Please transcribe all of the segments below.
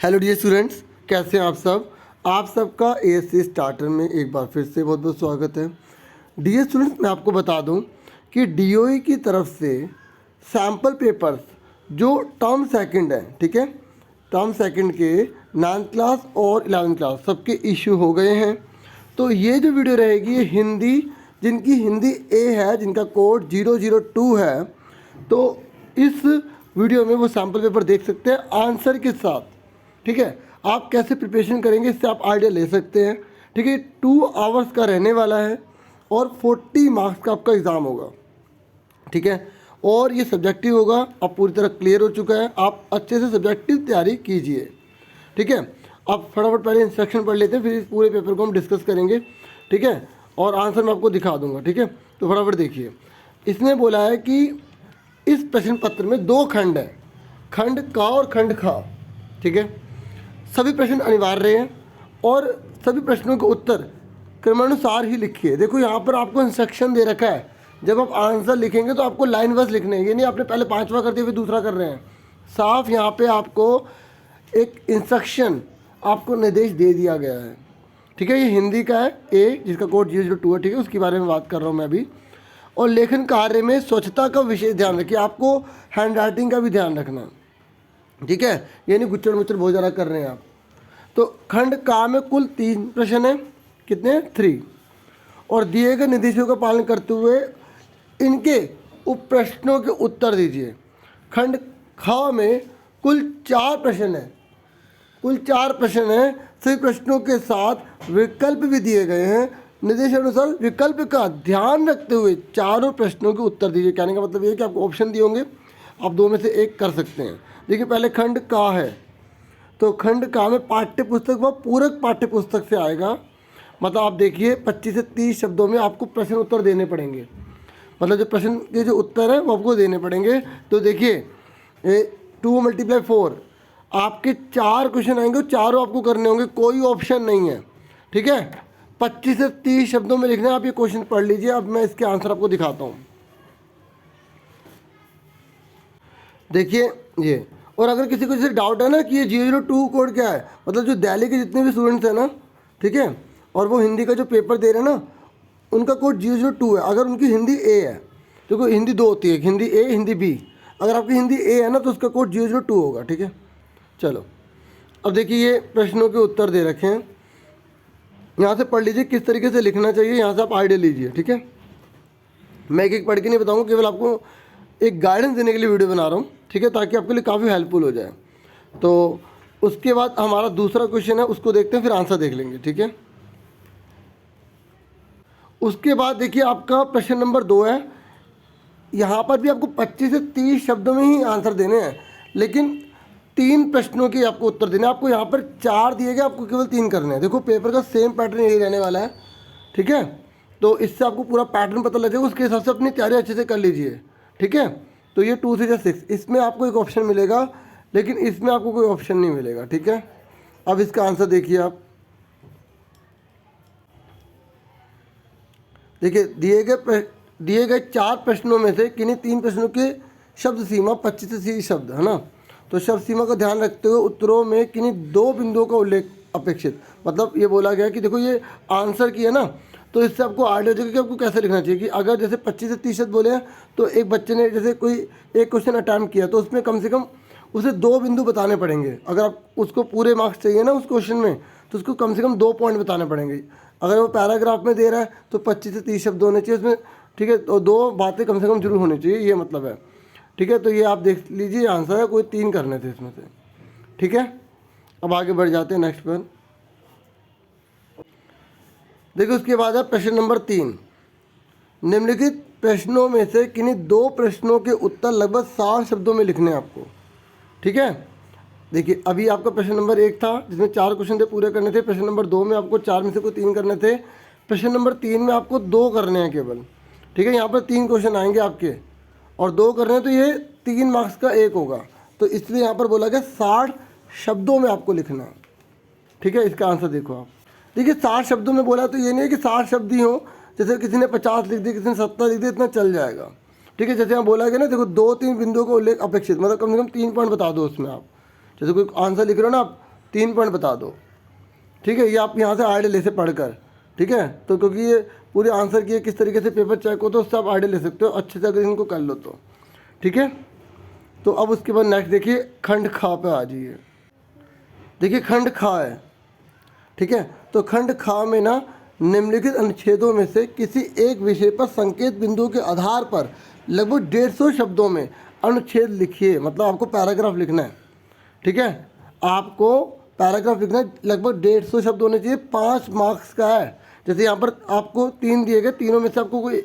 Hello dear students, कैसे हैं आप सब। आप सबका एएससी स्टार्टर में एक बार फिर से बहुत बहुत स्वागत है। डियर स्टूडेंट्स, मैं आपको बता दूं कि डीओई की तरफ से सैम्पल पेपर्स जो टर्म सेकंड है, ठीक है, टर्म सेकंड के 9th क्लास और 11th क्लास सबके इशू हो गए हैं। तो ये जो वीडियो रहेगी ये हिंदी, जिनकी हिंदी ए है, जिनका कोड 002 है, तो इस वीडियो में वो सैम्पल पेपर देख सकते हैं आंसर के साथ। ठीक है, आप कैसे प्रिपरेशन करेंगे इससे आप आइडिया ले सकते हैं। ठीक है, 2 आवर्स का रहने वाला है और 40 मार्क्स का आपका एग्ज़ाम होगा। ठीक है, और ये सब्जेक्टिव होगा। अब पूरी तरह क्लियर हो चुका है, आप अच्छे से सब्जेक्टिव तैयारी कीजिए। ठीक है, अब फटाफट पहले इंस्ट्रक्शन पढ़ लेते हैं, फिर इस पूरे पेपर को हम डिस्कस करेंगे। ठीक है, और आंसर मैं आपको दिखा दूंगा। ठीक है, तो फटाफट देखिए। इसने बोला है कि इस प्रश्न पत्र में 2 खंड है, खंड का और खंड खा। ठीक है, सभी प्रश्न अनिवार्य हैं और सभी प्रश्नों के उत्तर क्रमानुसार ही लिखिए। देखो यहाँ पर आपको इंस्ट्रक्शन दे रखा है, जब आप आंसर लिखेंगे तो आपको लाइन वाइज लिखने हैं, ये नहीं आपने पहले 5वां कर दिया फिर दूसरा कर रहे हैं। साफ यहाँ पे आपको एक इंस्ट्रक्शन, आपको निर्देश दे दिया गया है। ठीक है, ये हिंदी का है ए, जिसका कोड 002 है। ठीक है, उसके बारे में बात कर रहा हूँ मैं अभी। और लेखन कार्य में स्वच्छता का विशेष ध्यान रखिए, आपको हैंड राइटिंग का भी ध्यान रखना। ठीक है, ये नहीं गुच्चड़ मुच्चड़ बहुत ज़्यादा कर रहे हैं आप। तो खंड का में कुल 3 प्रश्न हैं, कितने 3, और दिए गए निर्देशों का पालन करते हुए इनके उप प्रश्नों के उत्तर दीजिए। खंड ख में कुल 4 प्रश्न हैं, कुल 4 प्रश्न हैं, सभी प्रश्नों के साथ विकल्प भी दिए गए हैं। निर्देशानुसार विकल्प का ध्यान रखते हुए चारों प्रश्नों के उत्तर दीजिए। कहने का मतलब ये है कि आपको ऑप्शन दिए होंगे, आप 2 में से एक कर सकते हैं। देखिए, पहले खंड का है, तो खंड का में पाठ्य पुस्तक व पूरक पाठ्य पुस्तक से आएगा। मतलब आप देखिए 25 से 30 शब्दों में आपको प्रश्न उत्तर देने पड़ेंगे, मतलब जो प्रश्न के जो उत्तर हैं वो आपको देने पड़ेंगे। तो देखिए 2 × 4 आपके 4 क्वेश्चन आएंगे, चारों आपको करने होंगे, कोई ऑप्शन नहीं है। ठीक है, 25 से 30 शब्दों में लिखना है। आप ये क्वेश्चन पढ़ लीजिए, अब मैं इसके आंसर आपको दिखाता हूँ। देखिए ये, और अगर किसी को जैसे डाउट है ना कि ये 002 कोड क्या है, मतलब जो दिल्ली के जितने भी स्टूडेंट्स हैं ना, ठीक है, और वो हिंदी का जो पेपर दे रहे हैं ना, उनका कोड 002 है। अगर उनकी हिंदी ए है, देखो हिंदी 2 होती है, हिंदी ए, हिंदी बी। अगर आपकी हिंदी ए है ना तो उसका कोड 002 होगा। ठीक है, चलो अब देखिए ये प्रश्नों के उत्तर दे रखे हैं, यहाँ से पढ़ लीजिए किस तरीके से लिखना चाहिए, यहाँ से आप आइडिया लीजिए। ठीक है, मैं एक एक पढ़ के नहीं बताऊँगा, केवल आपको एक गाइडेंस देने के लिए वीडियो बना रहा हूँ। ठीक है, ताकि आपके लिए काफ़ी हेल्पफुल हो जाए। तो उसके बाद हमारा दूसरा क्वेश्चन है, उसको देखते हैं, फिर आंसर देख लेंगे। ठीक है, उसके बाद देखिए आपका प्रश्न नंबर 2 है। यहाँ पर भी आपको 25 से 30 शब्दों में ही आंसर देने हैं, लेकिन 3 प्रश्नों के आपको उत्तर देने हैं। आपको यहाँ पर 4 दिए गए, आपको केवल 3 करने हैं। देखो पेपर का सेम पैटर्न यही रहने वाला है। ठीक है, तो इससे आपको पूरा पैटर्न पता लग जाएगा, उसके हिसाब से अपनी तैयारी अच्छे से कर लीजिए। ठीक है, तो ये 2 से 6, इसमें आपको एक ऑप्शन मिलेगा, लेकिन इसमें आपको कोई ऑप्शन नहीं मिलेगा। ठीक है, अब इसका आंसर देखिए आप। देखिए दिए गए 4 प्रश्नों में से किन्हीं 3 प्रश्नों के शब्द सीमा 25 से 30 शब्द है ना, तो शब्द सीमा का ध्यान रखते हुए उत्तरों में किन्हीं 2 बिंदुओं का उल्लेख अपेक्षित। मतलब ये बोला गया कि देखो ये आंसर की है ना, तो इससे आपको आइडिया हो जाएगा कि आपको कैसे लिखना चाहिए। कि अगर जैसे 25 से 30 शब्द बोले हैं, तो एक बच्चे ने जैसे कोई एक क्वेश्चन अटैम्प्ट किया, तो उसमें कम से कम उसे 2 बिंदु बताने पड़ेंगे। अगर आप उसको पूरे मार्क्स चाहिए ना उस क्वेश्चन में, तो उसको कम से कम 2 पॉइंट बताने पड़ेंगे। अगर वो पैराग्राफ में दे रहा है तो 25 से 30 शब्द होने चाहिए उसमें। ठीक है, तो 2 बातें कम से कम जरूर होनी चाहिए, ये मतलब है। ठीक है, तो ये आप देख लीजिए आंसर है, कोई 3 करने थे इसमें से। ठीक है, अब आगे बढ़ जाते हैं नेक्स्ट पर। देखिए उसके बाद है प्रश्न नंबर 3। निम्नलिखित प्रश्नों में से किन्हीं 2 प्रश्नों के उत्तर लगभग 60 शब्दों में लिखने हैं आपको। ठीक है, देखिए अभी आपका प्रश्न नंबर 1 था जिसमें 4 क्वेश्चन थे, पूरे करने थे। प्रश्न नंबर 2 में आपको 4 में से कोई 3 करने थे। प्रश्न नंबर 3 में आपको 2 करने हैं केवल। ठीक है, यहाँ पर 3 क्वेश्चन आएंगे आपके और 2 करने हैं, तो ये 3 मार्क्स का 1 होगा। तो इसलिए यहाँ पर बोला गया 60 शब्दों में आपको लिखना है। ठीक है, इसका आंसर देखो आप। देखिए 60 शब्दों में बोला, तो ये नहीं है कि 60 शब्द ही हो, जैसे किसी ने 50 लिख दिया, किसी ने 70 लिख दिया, इतना चल जाएगा। ठीक है, जैसे यहाँ बोला गया ना, देखो 2-3 बिंदुओं का उल्लेख अपेक्षित, मतलब कम से कम 3 पॉइंट बता दो उसमें आप। जैसे कोई आंसर लिख रहे हो ना आप, 3 पॉइंट बता दो। ठीक है, ये आप यहाँ से आइडिया ले से पढ़कर, ठीक है। तो क्योंकि ये पूरे आंसर किए किस तरीके से पेपर चेक हो तो उससे आप आइडिया ले सकते हो अच्छे से अगर इनको कर लो तो, ठीक है। तो अब उसके बाद नेक्स्ट देखिए खंड खा पे आ जाइए। देखिए खंड खा है, ठीक है। तो खंड खा में ना निम्नलिखित अनुच्छेदों में से किसी एक विषय पर संकेत बिंदुओं के आधार पर लगभग 150 शब्दों में अनुच्छेद लिखिए। मतलब आपको पैराग्राफ लिखना है, ठीक है। आपको पैराग्राफ लिखना है, लगभग 150 शब्द होने चाहिए, 5 मार्क्स का है। जैसे यहाँ पर आपको 3 दिए गए, तीनों में से आपको कोई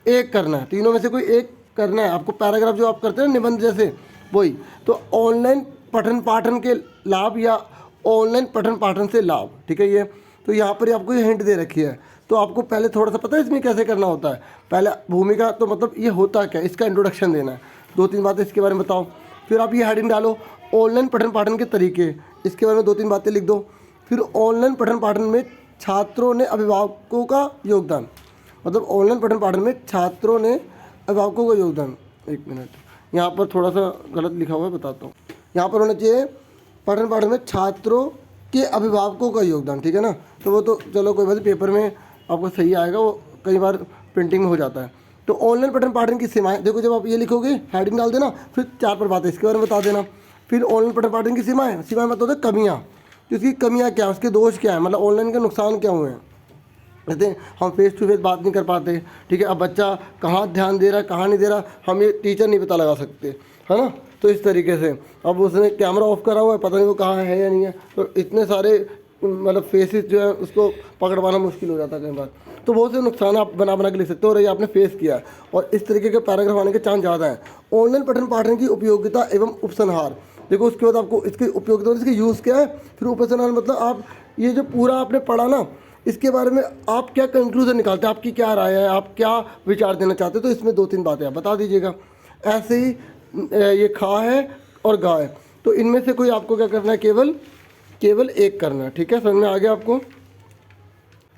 एक करना है, तीनों में से कोई एक करना है आपको। पैराग्राफ जो आप करते हैं निबंध जैसे वही। तो ऑनलाइन पठन पाठन के लाभ या ऑनलाइन पठन पाठन से लाभ, ठीक है। ये तो यहाँ पर आपको ये हिंट दे रखी है। तो आपको पहले थोड़ा सा पता है इसमें कैसे करना होता है। पहले भूमिका, तो मतलब ये होता क्या, इसका इंट्रोडक्शन देना है, 2-3 बातें इसके बारे में बताओ। फिर आप ये हेडिंग डालो ऑनलाइन पठन पाठन के तरीके, इसके बारे में 2-3 बातें लिख दो। फिर ऑनलाइन पठन पाठन में छात्रों ने अभिभावकों का योगदान, मतलब ऑनलाइन पठन पाठन में छात्रों ने अभिभावकों का योगदान। 1 मिनट, यहाँ पर थोड़ा सा गलत लिखा हुआ है, बताता हूँ। यहाँ पर होना चाहिए पठन पाठन में छात्रों के अभिभावकों का योगदान, ठीक है ना। तो वो तो चलो कोई बात नहीं, पेपर में आपको सही आएगा, वो कई बार प्रिंटिंग में हो जाता है। तो ऑनलाइन पठन पाठन की सीमाएं, देखो जब आप ये लिखोगे हेडिंग डाल देना, फिर 4 बातें इसके बारे में बता देना। फिर ऑनलाइन पठन पाठन की सीमाएं, सीमाएं मतलब होता है कमियाँ, उसकी कमियाँ क्या है, उसके दोष क्या है, मतलब ऑनलाइन के नुकसान क्या हुए हैं। जैसे हम फेस टू फेस बात नहीं कर पाते, ठीक है। अब बच्चा कहाँ ध्यान दे रहा है कहाँ नहीं दे रहा, हम ये टीचर नहीं पता लगा सकते, है ना। तो इस तरीके से अब उसने कैमरा ऑफ करा हुआ है, पता नहीं वो कहाँ है या नहीं है, तो इतने सारे मतलब फेसेस जो है उसको पकड़ पाना मुश्किल हो जाता है कई बार। तो बहुत से नुकसान आप बना के लिख सकते हो, और ये आपने फेस किया है, और इस तरीके के पैराग्राफ आने के चांस ज़्यादा हैं। ऑनलाइन पठन पाठन की उपयोगिता एवं उपसंहार, देखो उसके बाद आपको इसकी उपयोगिता, इसके यूज़ क्या है, फिर उपसंहार मतलब आप ये जो पूरा आपने पढ़ा ना, इसके बारे में आप क्या कंक्लूजन निकालते हैं, आपकी क्या राय है, आप क्या विचार देना चाहते हो। तो इसमें 2-3 बातें आप बता दीजिएगा। ऐसे ही ये खा है और गा है, तो इनमें से कोई आपको क्या करना है, केवल एक करना है, ठीक है। समझ में आ गया आपको,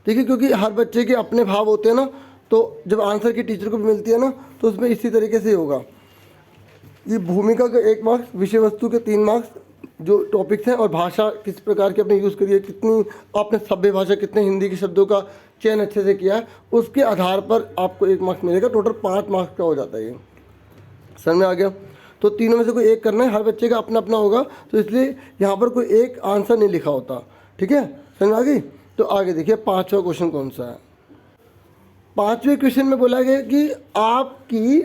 ठीक है। क्योंकि हर बच्चे के अपने भाव होते हैं ना, तो जब आंसर की टीचर को भी मिलती है ना, तो उसमें इसी तरीके से होगा। ये भूमिका का 1 मार्क्स, विषय वस्तु के 3 मार्क्स जो टॉपिक्स हैं, और भाषा किस प्रकार की आपने यूज़ करी है, कितनी आपने सभ्य भाषा, कितने हिंदी के शब्दों का चयन अच्छे से किया है, उसके आधार पर आपको 1 मार्क्स मिलेगा। टोटल 5 मार्क्स का हो जाता है ये। समझ में आ गया। तो तीनों में से कोई एक करना है, हर बच्चे का अपना अपना होगा, तो इसलिए यहाँ पर कोई एक आंसर नहीं लिखा होता, ठीक है। समझ में आ गई। तो आगे देखिए 5वां क्वेश्चन कौन सा है। 5वें क्वेश्चन में बोला गया कि आपकी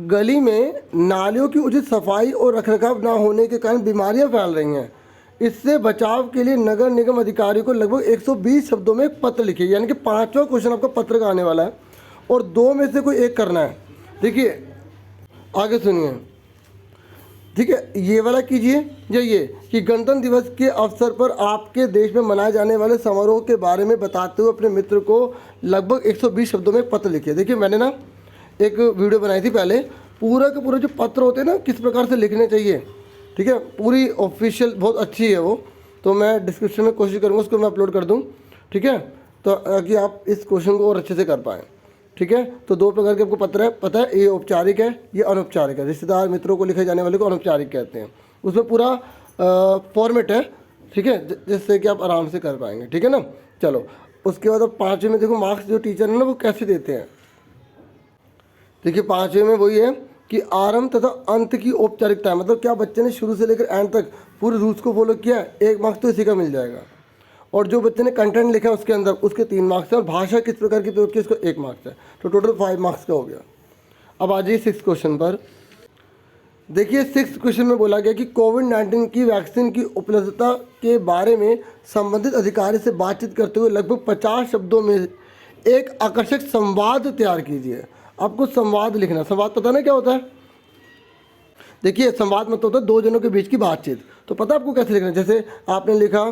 गली में नालियों की उचित सफाई और रखरखाव न होने के कारण बीमारियां फैल रही हैं। इससे बचाव के लिए नगर निगम अधिकारी को लगभग 120 शब्दों में एक पत्र लिखिए। यानी कि 5वां क्वेश्चन आपका पत्र का आने वाला है, और 2 में से कोई एक करना है। देखिए आगे सुनिए, ठीक है। ये वाला कीजिए, ये कि गणतंत्र दिवस के अवसर पर आपके देश में मनाए जाने वाले समारोह के बारे में बताते हुए अपने मित्र को लगभग 120 शब्दों में एक पत्र लिखिए। देखिए मैंने ना एक वीडियो बनाई थी पहले, पूरा का पूरा जो पत्र होते हैं ना किस प्रकार से लिखने चाहिए, ठीक है। पूरी ऑफिशियल बहुत अच्छी है वो, तो मैं डिस्क्रिप्शन में कोशिश करूँगा उसको मैं अपलोड कर दूँ, ठीक है। तो ताकि आप इस क्वेश्चन को और अच्छे से कर पाएँ, ठीक है। तो 2 प्रकार के आपको पत्र है, पता है, ये औपचारिक है, ये अनौपचारिक है। रिश्तेदार मित्रों को लिखे जाने वाले को अनौपचारिक कहते हैं। उसमें पूरा फॉर्मेट है, ठीक है, जिससे कि आप आराम से कर पाएंगे, ठीक है ना। चलो उसके बाद अब 5वें में देखो मार्क्स जो टीचर है ना वो कैसे देते हैं। देखिए 5वें में वही है कि आरंभ तथा अंत की औपचारिकता है, मतलब क्या बच्चे ने शुरू से लेकर एंड तक पूरे रूल्स को फॉलो किया है, 1 मार्क्स तो इसी का मिल जाएगा। और जो बच्चे ने कंटेंट लिखा है उसके अंदर उसके 3 मार्क्स है, और भाषा किस प्रकार की प्रयोग की उसको 1 मार्क्स है। तो टोटल 5 मार्क्स का हो गया। अब आ जाइए 6 क्वेश्चन पर। देखिए 6 क्वेश्चन में बोला गया कि कोविड-19 की वैक्सीन की उपलब्धता के बारे में संबंधित अधिकारी से बातचीत करते हुए लगभग 50 शब्दों में एक आकर्षक संवाद तैयार कीजिए। आपको संवाद लिखना, संवाद पता ना क्या होता है। देखिए संवाद मतलब होता है 2 जनों के बीच की बातचीत। तो पता आपको कैसे लिखना है। जैसे आपने लिखा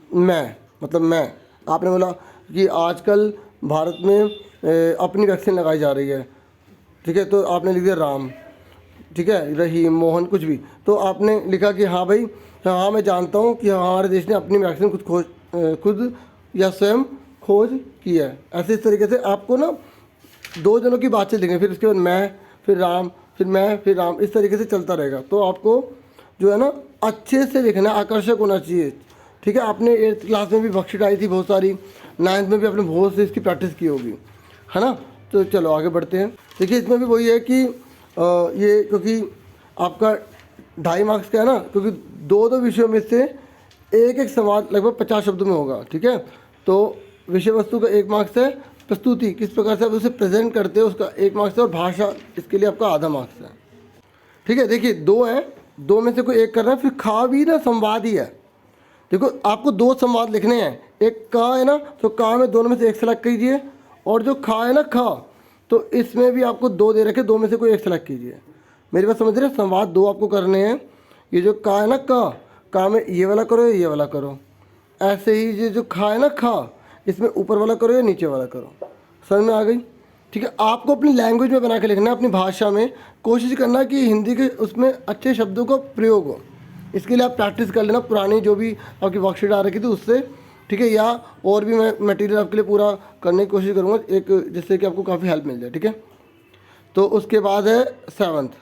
मैं, मतलब मैं, आपने बोला कि आजकल भारत में अपनी वैक्सीन लगाई जा रही है, ठीक है। तो आपने लिख दिया राम, ठीक है, रहीम, मोहन, कुछ भी। तो आपने लिखा कि हाँ भाई, हाँ मैं जानता हूँ कि हमारे देश ने अपनी वैक्सीन खुद या स्वयं खोज की है। ऐसे इस तरीके से आपको ना 2 जनों की बातचीत लिखनी, फिर उसके बाद मैं, फिर राम, फिर मैं, फिर राम, इस तरीके से चलता रहेगा। तो आपको जो है ना अच्छे से लिखना, आकर्षक होना चाहिए, ठीक है, आपने 8th क्लास में भी वर्कशीट आई थी बहुत सारी, 9th में भी आपने बहुत से इसकी प्रैक्टिस की होगी, है ना। तो चलो आगे बढ़ते हैं। देखिए इसमें भी वही है कि ये क्योंकि आपका 2.5 मार्क्स का है ना, क्योंकि दो विषयों में से एक संवाद लगभग 50 शब्दों में होगा। ठीक है, तो विषय वस्तु का 1 मार्क्स है, प्रस्तुति किस प्रकार से आप उसे प्रेजेंट करते हो उसका 1 मार्क्स है, और भाषा इसके लिए आपका आधा मार्क्स है। ठीक है, देखिए 2 है, 2 में से कोई एक करना है। फिर खा भी ना संवाद ही है। देखो आपको 2 संवाद लिखने हैं, एक का है ना, तो का में दोनों में से एक सेलेक्ट कीजिए, और जो खा है ना खा, तो इसमें भी आपको 2 दे रखे, 2 में से कोई एक सेलेक्ट कीजिए। मेरी बात समझ रहे हैं, संवाद 2 आपको करने हैं। ये जो का है ना का में ये वाला करो या ये वाला करो, ऐसे ही ये जो खा है ना खा, इसमें ऊपर वाला करो या नीचे वाला करो। समझ में आ गई। ठीक है, आपको अपनी लैंग्वेज में बना के लिखना है, अपनी भाषा में। कोशिश करना कि हिंदी के उसमें अच्छे शब्दों का प्रयोग हो। इसके लिए आप प्रैक्टिस कर लेना पुरानी जो भी आपकी वर्कशीट आ रखी थी उससे। ठीक है, या और भी मैं मटेरियल आपके लिए पूरा करने की कोशिश करूँगा, एक जिससे कि आपको काफ़ी हेल्प मिल जाए। ठीक है, तो उसके बाद है 7th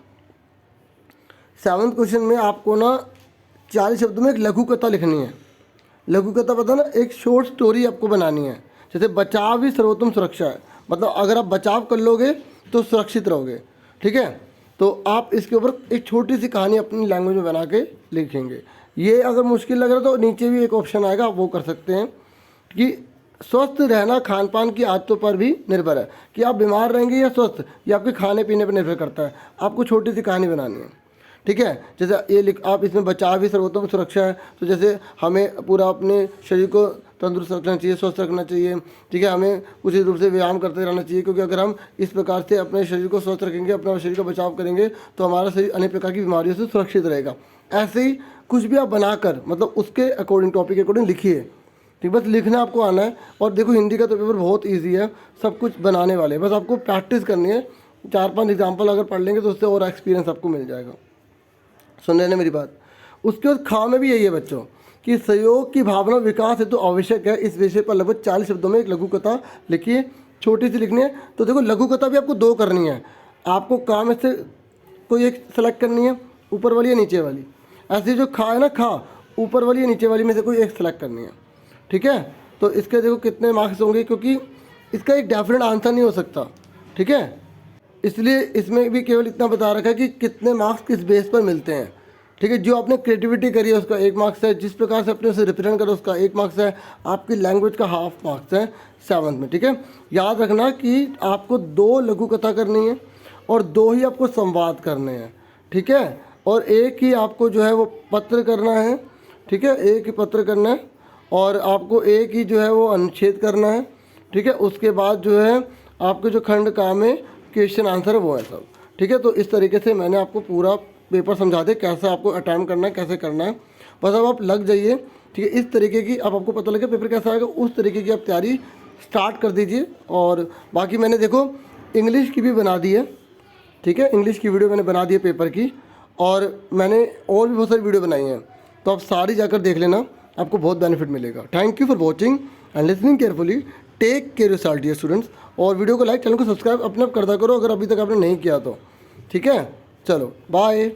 क्वेश्चन में आपको ना 40 शब्दों में एक लघु कथा लिखनी है। लघु कथा पता ना, एक शॉर्ट स्टोरी आपको बनानी है। जैसे बचाव ही सर्वोत्तम सुरक्षा है, मतलब अगर आप बचाव कर लोगे तो सुरक्षित रहोगे। ठीक है, तो आप इसके ऊपर एक छोटी सी कहानी अपनी लैंग्वेज में बना के लिखेंगे। ये अगर मुश्किल लग रहा है तो नीचे भी एक ऑप्शन आएगा, आप वो कर सकते हैं। कि स्वस्थ रहना खान पान की आदतों पर भी निर्भर है, कि आप बीमार रहेंगे या स्वस्थ, ये आपके खाने पीने पर निर्भर करता है। आपको छोटी सी कहानी बनानी है। ठीक है, जैसे ये लिख आप इसमें बचाव ही सर्वोत्तम सुरक्षा है, तो जैसे हमें पूरा अपने शरीर को तंदुरुस्त रखना चाहिए, स्वस्थ रखना चाहिए। ठीक है, हमें उचित रूप से व्यायाम करते रहना चाहिए, क्योंकि अगर हम इस प्रकार से अपने शरीर को स्वस्थ रखेंगे, अपने शरीर का बचाव करेंगे, तो हमारा शरीर अनेक प्रकार की बीमारियों से सुरक्षित रहेगा। ऐसे ही कुछ भी आप बनाकर मतलब उसके अकॉर्डिंग, टॉपिक के अकॉर्डिंग लिखिए। ठीक, बस लिखना आपको आना है। और देखो हिंदी का तो पेपर बहुत ईजी है, सब कुछ बनाने वाले, बस आपको प्रैक्टिस करनी है। 4-5 एग्जाम्पल अगर पढ़ लेंगे तो उससे और एक्सपीरियंस आपको मिल जाएगा। सुन रहे हैं मेरी बात। उसके बाद खा में भी यही है बच्चों, कि सहयोग की भावना विकास है तो आवश्यक है। इस विषय पर लगभग 40 शब्दों में एक लघु कथा लिखिए, छोटी सी लिखनी है। तो देखो लघु कथा भी आपको 2 करनी है। आपको का में से कोई एक सेलेक्ट करनी है, ऊपर वाली या नीचे वाली। ऐसे जो खा है ना खा, ऊपर वाली या नीचे वाली में से कोई एक सेलेक्ट करनी है। ठीक है, तो इसके देखो कितने मार्क्स होंगे, क्योंकि इसका एक डेफिनेट आंसर नहीं हो सकता। ठीक है, इसलिए इसमें भी केवल इतना बता रखा है कि कितने मार्क्स किस बेस पर मिलते हैं। ठीक है, जो आपने क्रिएटिविटी करी है उसका 1 मार्क्स है, जिस प्रकार से आपने उसे रिप्रेजेंट करा उसका 1 मार्क्स है, आपकी लैंग्वेज का हाफ मार्क्स है 7th में। ठीक है, याद रखना कि आपको 2 लघु कथा करनी है और 2 ही आपको संवाद करने हैं। ठीक है, और एक ही आपको जो है वो पत्र करना है। ठीक है, एक ही पत्र करना है, और आपको एक ही जो है वो अनुच्छेद करना है। ठीक है, उसके बाद जो है आपके जो खंड का में क्वेश्चन आंसर है वो है सब। ठीक है, तो इस तरीके से मैंने आपको पूरा पेपर समझा दे कैसे आपको अटेम्प्ट करना है, कैसे करना है। बस अब आप लग जाइए। ठीक है, इस तरीके की अब आपको पता लगे पेपर कैसा आएगा, उस तरीके की आप तैयारी स्टार्ट कर दीजिए। और बाकी मैंने देखो इंग्लिश की भी बना दी है। ठीक है, इंग्लिश की वीडियो मैंने बना दी है पेपर की, और मैंने और भी बहुत सारी वीडियो बनाई हैं, तो आप सारी जाकर देख लेना, आपको बहुत बेनिफिट मिलेगा। Thank you for watching and listening carefully. Take care yourself dear students. और वीडियो को लाइक, चैनल को सब्सक्राइब अपने आप कर दिया करो अगर अभी तक आपने नहीं किया तो। ठीक है, चलो बाय।